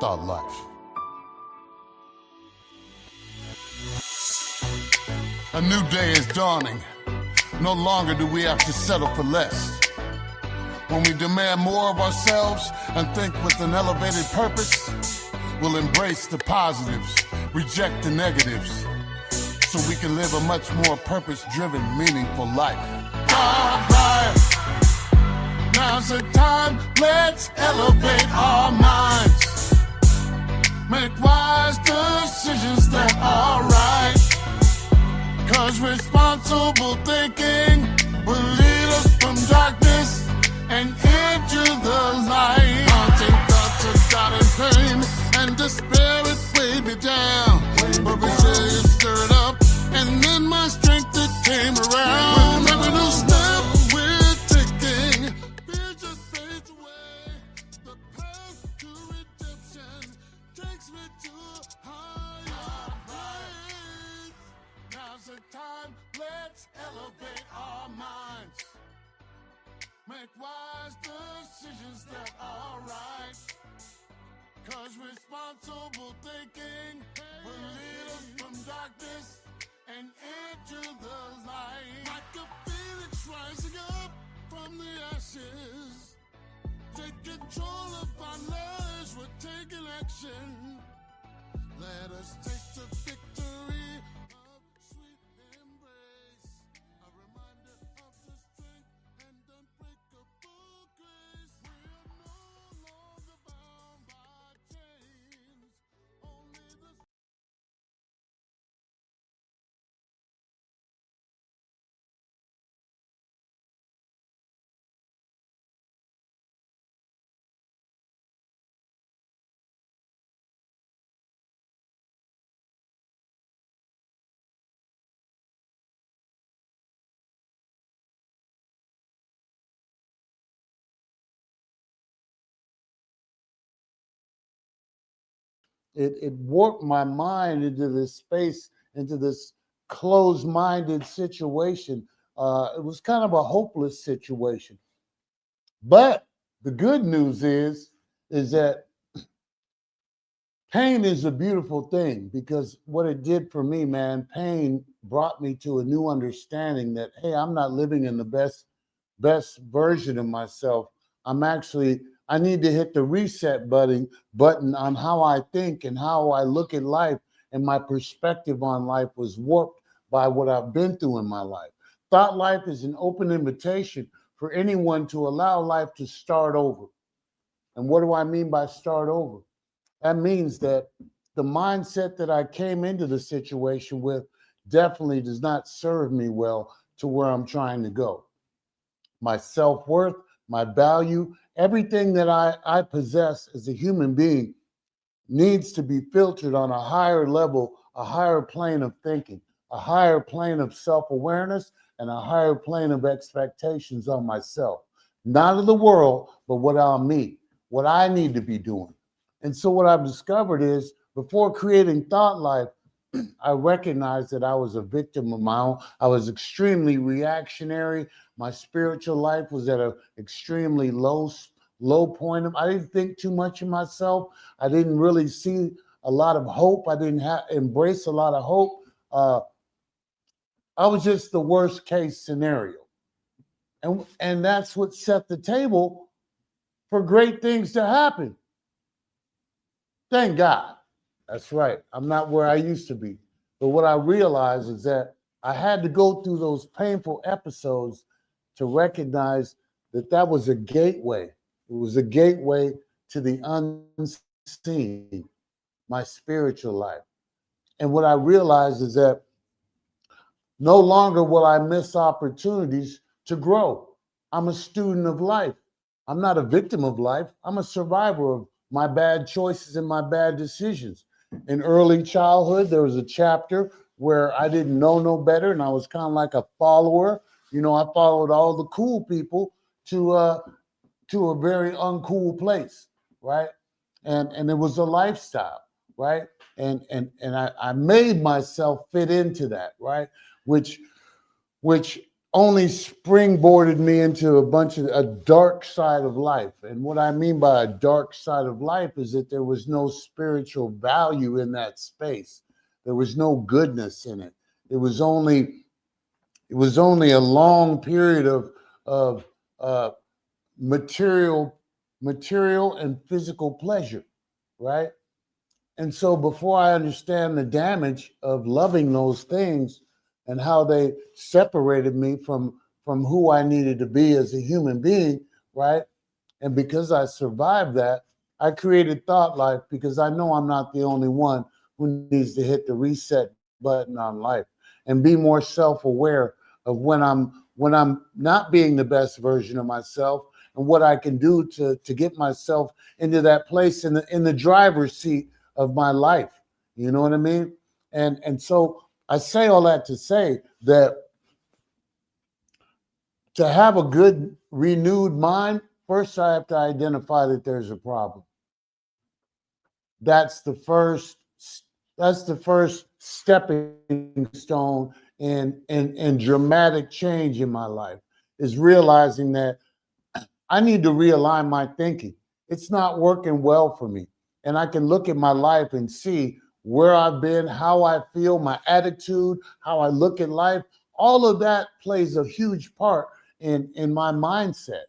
thought life. A new day is dawning. No longer do we have to settle for less. When we demand more of ourselves and think with an elevated purpose, we'll embrace the positives, reject the negatives, so we can live a much more purpose-driven, meaningful life. Thought life. Now's the time, let's elevate our minds. Make wise decisions that are right. 'Cause responsible thinking will lead us from darkness and into the light. Haunting thoughts of doubt and pain and despair, it weighed me down. But resilience stirred up, and then my strength it came around. With every new step we're taking, fear just fades away. The path to redemption takes me to higher heights. Now's the time, let's elevate our minds. Make wise decisions that are right. 'Cause responsible thinking will lead us from darkness and into the light. Like a phoenix rising up from the ashes. Take control of our lives, we're taking action. Let us taste the victory of sweet embrace. A reminder of the strength and unbreakable grace. We are no longer bound by chains. Only the it warped my mind into this space, into this closed-minded situation. It was kind of a hopeless situation. But the good news is that pain is a beautiful thing, because what it did for me, man, pain brought me to a new understanding that, hey, I'm not living in the best version of myself. I need to hit the reset button on how I think and how I look at life, and my perspective on life was warped by what I've been through in my life. Thought life is an open invitation for anyone to allow life to start over. And what do I mean by start over? That means that the mindset that I came into the situation with definitely does not serve me well to where I'm trying to go. My self-worth, my value, everything that I possess as a human being needs to be filtered on a higher level, a higher plane of thinking, a higher plane of self-awareness, and a higher plane of expectations on myself. Not of the world, but what I need to be doing. And so what I've discovered is, before creating Thought Life, I recognized that I was a victim of my own. I was extremely reactionary. My spiritual life was at an extremely low point. I didn't think too much of myself. I didn't really see a lot of hope. I didn't embrace a lot of hope. I was just the worst case scenario. And that's what set the table for great things to happen. Thank God. That's right. I'm not where I used to be. But what I realized is that I had to go through those painful episodes to recognize that that was a gateway. It was a gateway to the unseen, my spiritual life. And what I realized is that no longer will I miss opportunities to grow. I'm a student of life. I'm not a victim of life. I'm a survivor of my bad choices and my bad decisions. In early childhood, there was a chapter where I didn't know no better, and I was kind of like a follower. You know, I followed all the cool people to a very uncool place, right? And it was a lifestyle, right? And I made myself fit into that, right? Which only springboarded me into a dark side of life. And what I mean by a dark side of life is that there was no spiritual value in that space. There was no goodness in it. It was only a long period of material and physical pleasure, right? And so before I understand the damage of loving those things and how they separated me from who I needed to be as a human being, right? And because I survived that, I created Thought Life because I know I'm not the only one who needs to hit the reset button on life and be more self-aware of when I'm not being the best version of myself and what I can do to get myself into that place in the driver's seat of my life. You know what I mean? And so I say all that to say that to have a good renewed mind, first I have to identify that there's a problem. That's the first stepping stone in dramatic change in my life, is realizing that I need to realign my thinking. It's not working well for me. And I can look at my life and see where I've been, how I feel, my attitude, how I look at life. All of that plays a huge part in my mindset.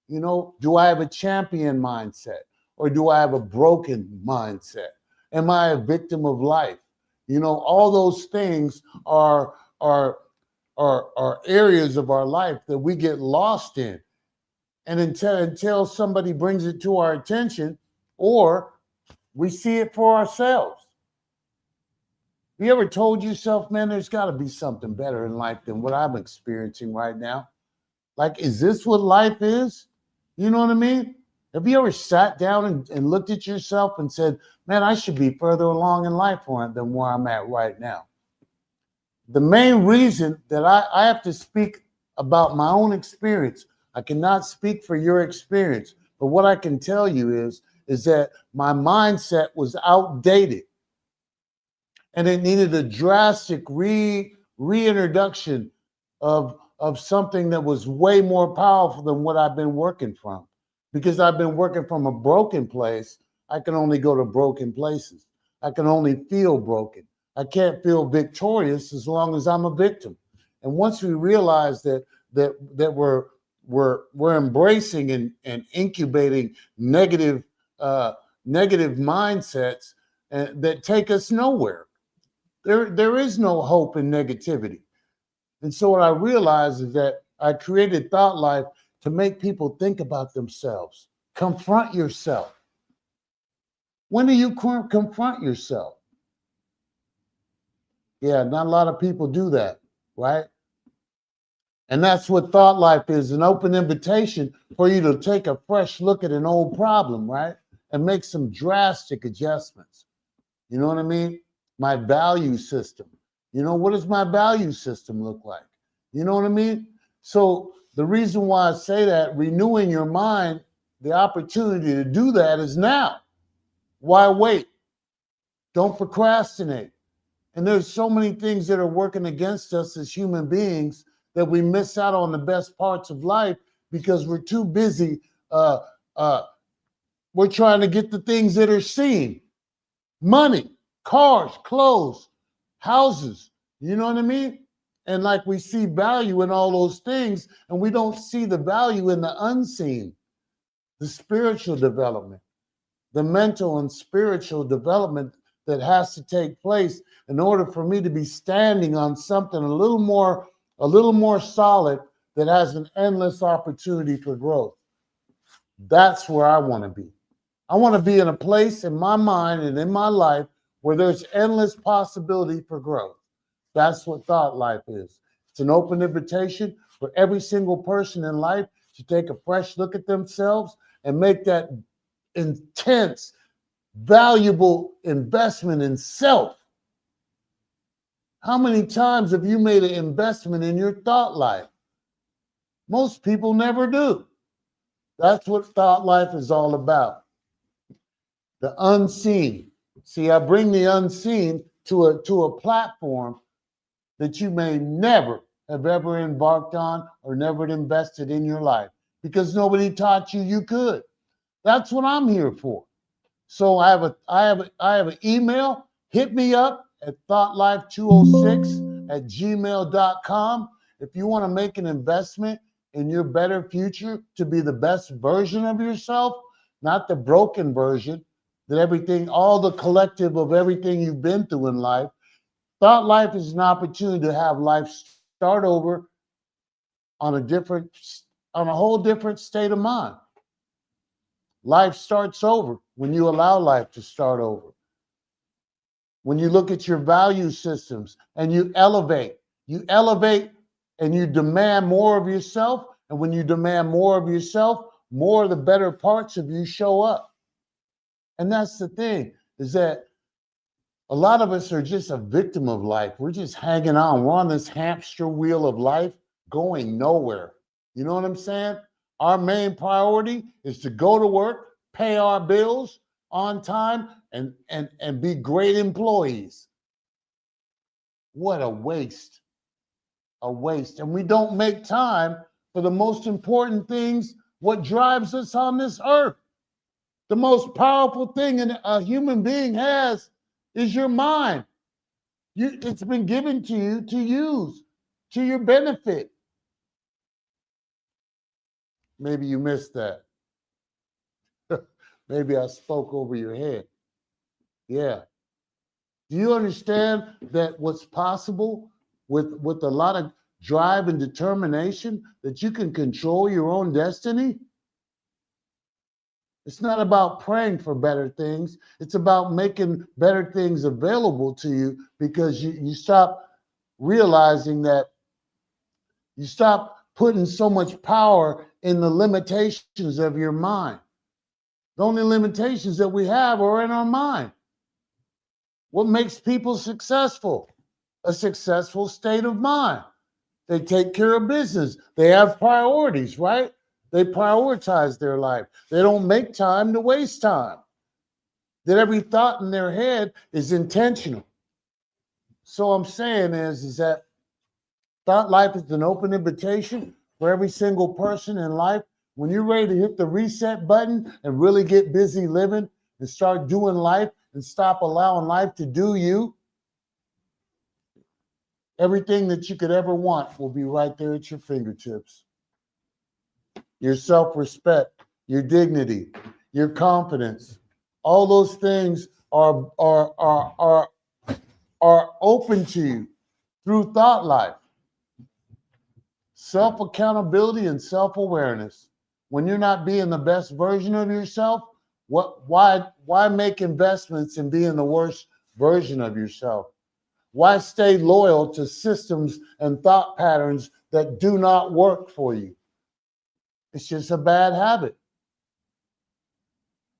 You know, do I have a champion mindset or do I have a broken mindset? Am I a victim of life? You know, all those things are areas of our life that we get lost in. And until somebody brings it to our attention or we see it for ourselves. You ever told yourself, man, there's got to be something better in life than what I'm experiencing right now? Like, is this what life is? You know what I mean? Have you ever sat down and looked at yourself and said, man, I should be further along in life than where I'm at right now? The main reason that I have to speak about my own experience, I cannot speak for your experience, but what I can tell you is that my mindset was outdated and it needed a drastic reintroduction of something that was way more powerful than what I've been working from. Because I've been working from a broken place, I can only go to broken places. I can only feel broken. I can't feel victorious as long as I'm a victim. And once we realize that we're embracing and incubating negative mindsets that take us nowhere. There is no hope in negativity. And so what I realized is that I created Thought Life to make people think about themselves. Confront yourself. When do you confront yourself? Yeah, not a lot of people do that, right? And that's what Thought Life is, an open invitation for you to take a fresh look at an old problem, right? And make some drastic adjustments. You know what I mean? My value system. You know, what does my value system look like? You know what I mean? So the reason why I say that, renewing your mind, the opportunity to do that is now. Why wait? Don't procrastinate. And there's so many things that are working against us as human beings that we miss out on the best parts of life because we're too busy. We're trying to get the things that are seen. Money, cars, clothes, houses. You know what I mean? And like we see value in all those things, and we don't see the value in the unseen, the spiritual development, the mental and spiritual development that has to take place in order for me to be standing on something a little more solid that has an endless opportunity for growth. That's where I want to be. I want to be in a place in my mind and in my life where there's endless possibility for growth. That's what Thought Life is. It's an open invitation for every single person in life to take a fresh look at themselves and make that intense, valuable investment in self. How many times have you made an investment in your thought life? Most people never do. That's what Thought Life is all about. The unseen. See, I bring the unseen to a platform that you may never have ever embarked on or never invested in your life because nobody taught you you could. That's what I'm here for. So I have an email. Hit me up at thoughtlife206@gmail.com if you want to make an investment in your better future to be the best version of yourself, not the broken version that everything, all the collective of everything you've been through in life. Thought Life is an opportunity to have life start over on on a whole different state of mind. Life starts over when you allow life to start over. When you look at your value systems and you elevate and you demand more of yourself. And when you demand more of yourself, more of the better parts of you show up. And that's the thing, is that a lot of us are just a victim of life. We're just hanging on. We're on this hamster wheel of life going nowhere. You know what I'm saying? Our main priority is to go to work, pay our bills on time, and be great employees. What a waste. A waste. And we don't make time for the most important things, what drives us on this earth. The most powerful thing a human being has is your mind. It's been given to you to use to your benefit. Maybe you missed that. Maybe I spoke over your head. Yeah. Do you understand that what's possible with a lot of drive and determination, that you can control your own destiny? It's not about praying for better things. It's about making better things available to you, because you stop realizing that you stop putting so much power in the limitations of your mind. The only limitations that we have are in our mind. What makes people successful? A successful state of mind. They take care of business. They have priorities, right? They prioritize their life. They don't make time to waste time. That every thought in their head is intentional. So I'm saying is that Thought Life is an open invitation for every single person in life. When you're ready to hit the reset button and really get busy living and start doing life and stop allowing life to do you, everything that you could ever want will be right there at your fingertips. Your self-respect, your dignity, your confidence, all those things are open to you through Thought Life. Self-accountability and self-awareness. When you're not being the best version of yourself, why make investments in being the worst version of yourself? Why stay loyal to systems and thought patterns that do not work for you? It's just a bad habit.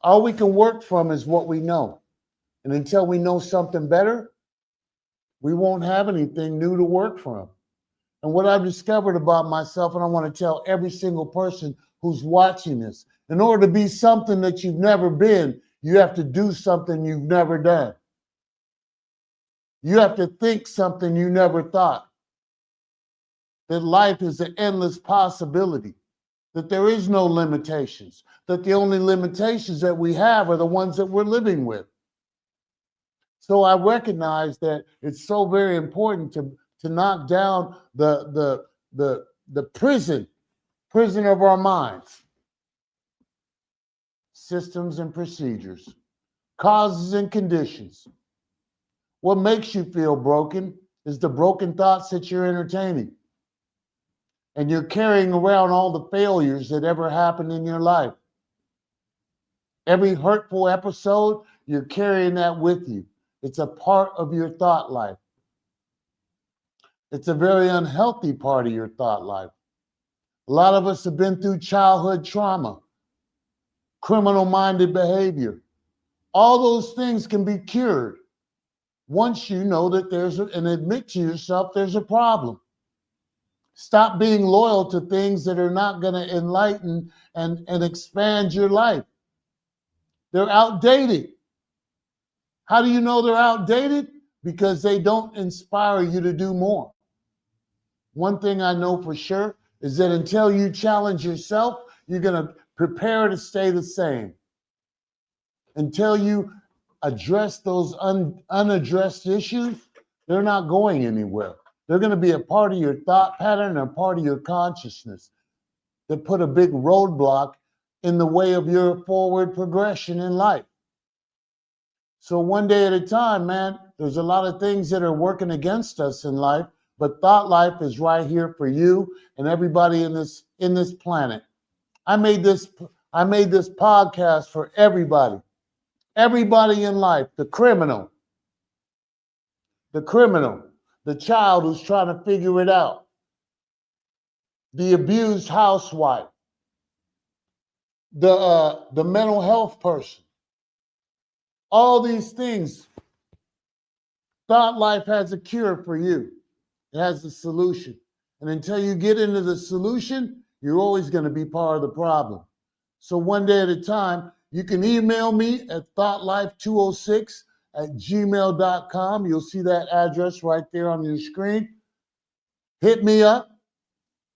All we can work from is what we know. And until we know something better, we won't have anything new to work from. And what I've discovered about myself, and I want to tell every single person who's watching this, in order to be something that you've never been, you have to do something you've never done. You have to think something you never thought. That life is an endless possibility. That there is no limitations. That the only limitations that we have are the ones that we're living with. So I recognize that it's so very important to knock down the prison of our minds. Systems and procedures, causes and conditions. What makes you feel broken is the broken thoughts that you're entertaining. And you're carrying around all the failures that ever happened in your life. Every hurtful episode, you're carrying that with you. It's a part of your thought life. It's a very unhealthy part of your thought life. A lot of us have been through childhood trauma, criminal-minded behavior. All those things can be cured once you know that and admit to yourself there's a problem. Stop being loyal to things that are not going to enlighten and expand your life. They're outdated. How do you know they're outdated? Because they don't inspire you to do more. One thing I know for sure is that until you challenge yourself, you're going to prepare to stay the same. Until you address those unaddressed issues, they're not going anywhere. They're going to be a part of your thought pattern, a part of your consciousness that put a big roadblock in the way of your forward progression in life. So one day at a time, man, there's a lot of things that are working against us in life, but Thought Life is right here for you and everybody in this planet. I made this podcast for everybody. Everybody in life, the criminal, the child who's trying to figure it out, the abused housewife, the mental health person. All these things, Thought Life has a cure for you. It has a solution. And until you get into the solution, you're always going to be part of the problem. So one day at a time, you can email me at thoughtlife206@gmail.com. You'll see that address right there on your screen. Hit me up.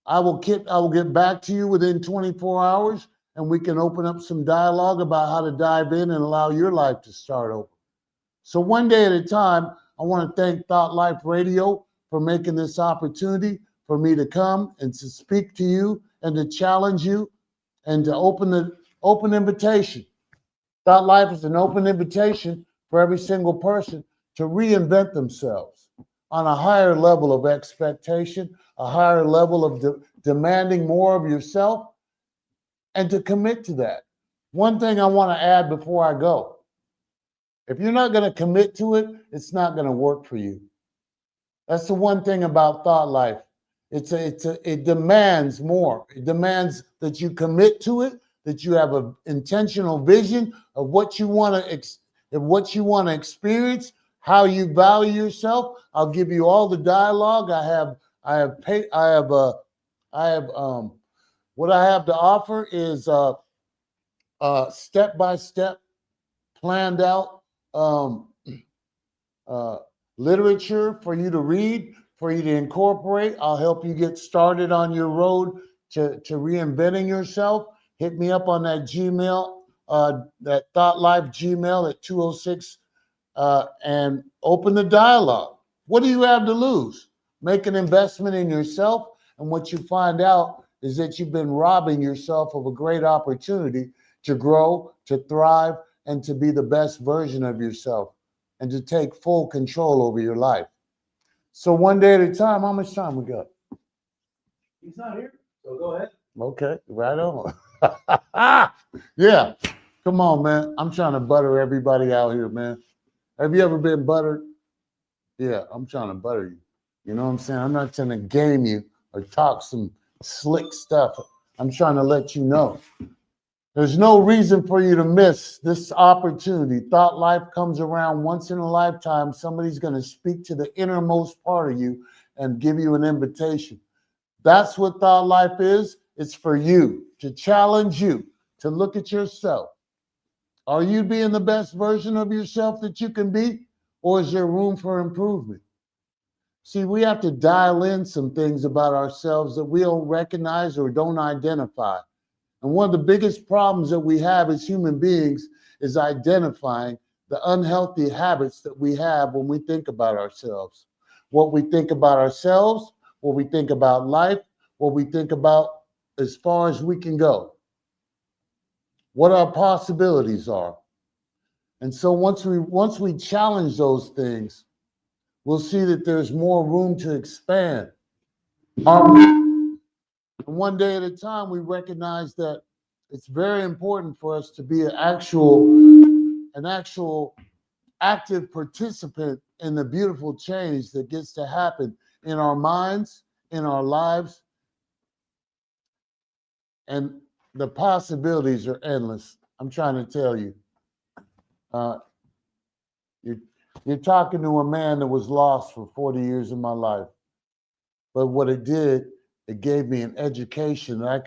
I will get back to you within 24 hours, and we can open up some dialogue about how to dive in and allow your life to start over. So one day at a time, I want to thank Thought Life Radio for making this opportunity for me to come and to speak to you and to challenge you and to open invitation. Thought Life is an open invitation for every single person to reinvent themselves on a higher level of expectation, a higher level of demanding more of yourself, and to commit to that. One thing I want to add before I go. If you're not going to commit to it, it's not going to work for you. That's the one thing about Thought Life. It demands more. It demands that you commit to it, that you have an intentional vision of what you want to experience, how you value yourself. I'll give you all the dialogue. What I have to offer is step-by-step, planned out literature for you to read, for you to incorporate. I'll help you get started on your road to reinventing yourself. Hit me up on that Gmail, that Thought Life Gmail at 206, and open the dialogue. What do you have to lose? Make an investment in yourself, and what you find out is that you've been robbing yourself of a great opportunity to grow, to thrive, and to be the best version of yourself, and to take full control over your life. So one day at a time, how much time we got? He's not here, so go ahead. Okay, right on. Yeah, come on, man. I'm trying to butter everybody out here, man. Have you ever been buttered? Yeah, I'm trying to butter you. You know what I'm saying? I'm not trying to game you or talk some slick stuff. I'm trying to let you know. There's no reason for you to miss this opportunity. Thought Life comes around once in a lifetime. Somebody's going to speak to the innermost part of you and give you an invitation. That's what Thought Life is. It's for you, to challenge you, to look at yourself. Are you being the best version of yourself that you can be, or is there room for improvement? See, we have to dial in some things about ourselves that we don't recognize or don't identify. And one of the biggest problems that we have as human beings is identifying the unhealthy habits that we have when we think about ourselves. What we think about ourselves, what we think about life, what we think about as far as we can go, what our possibilities are. And so once we challenge those things, we'll see that there's more room to expand. One day at a time, we recognize that it's very important for us to be an actual active participant in the beautiful change that gets to happen in our minds, in our lives, and the possibilities are endless. I'm trying to tell you. You're talking to a man that was lost for 40 years of my life. But what it did, it gave me an education that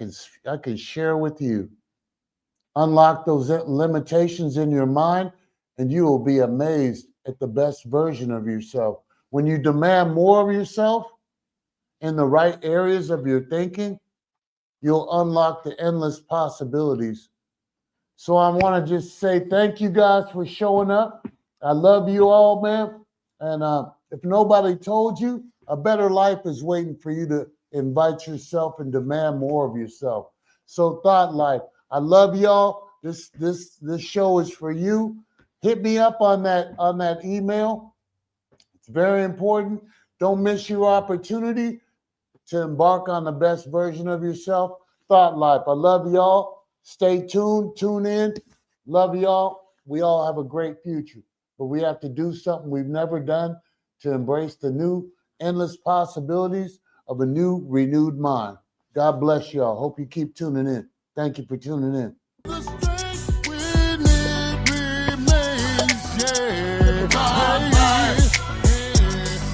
I can share with you. Unlock those limitations in your mind, and you will be amazed at the best version of yourself. When you demand more of yourself in the right areas of your thinking, you'll unlock the endless possibilities. So I want to just say thank you guys for showing up. I love you all, man. And if nobody told you, a better life is waiting for you to invite yourself and demand more of yourself. So Thought Life, I love y'all. This show is for you. Hit me up on that email. It's very important. Don't miss your opportunity to embark on the best version of yourself. Thought Life. I love y'all. Stay tuned. Tune in. Love y'all. We all have a great future, but we have to do something we've never done to embrace the new endless possibilities of a new renewed mind. God bless y'all. Hope you keep tuning in. Thank you for tuning in. The strength within remains, yeah.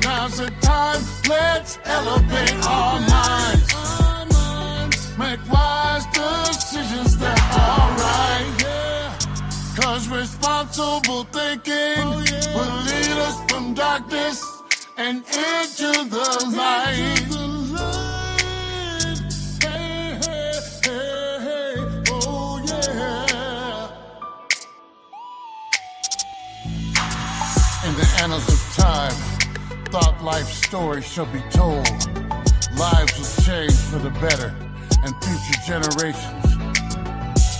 Now's the time. Let's elevate our minds. Make wise decisions that are right, yeah. 'Cause responsible thinking will lead us from darkness and into the light. Hey, hey, hey, hey. Oh, yeah. In the annals of time, Thought Life stories shall be told. Lives will change for the better and future generations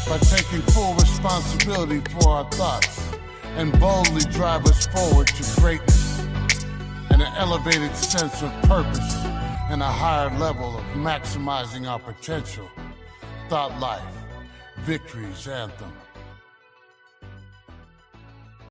by taking full responsibility for our thoughts and boldly drive us forward to greatness and an elevated sense of purpose and a higher level of maximizing our potential. Thought Life, Victory's Anthem.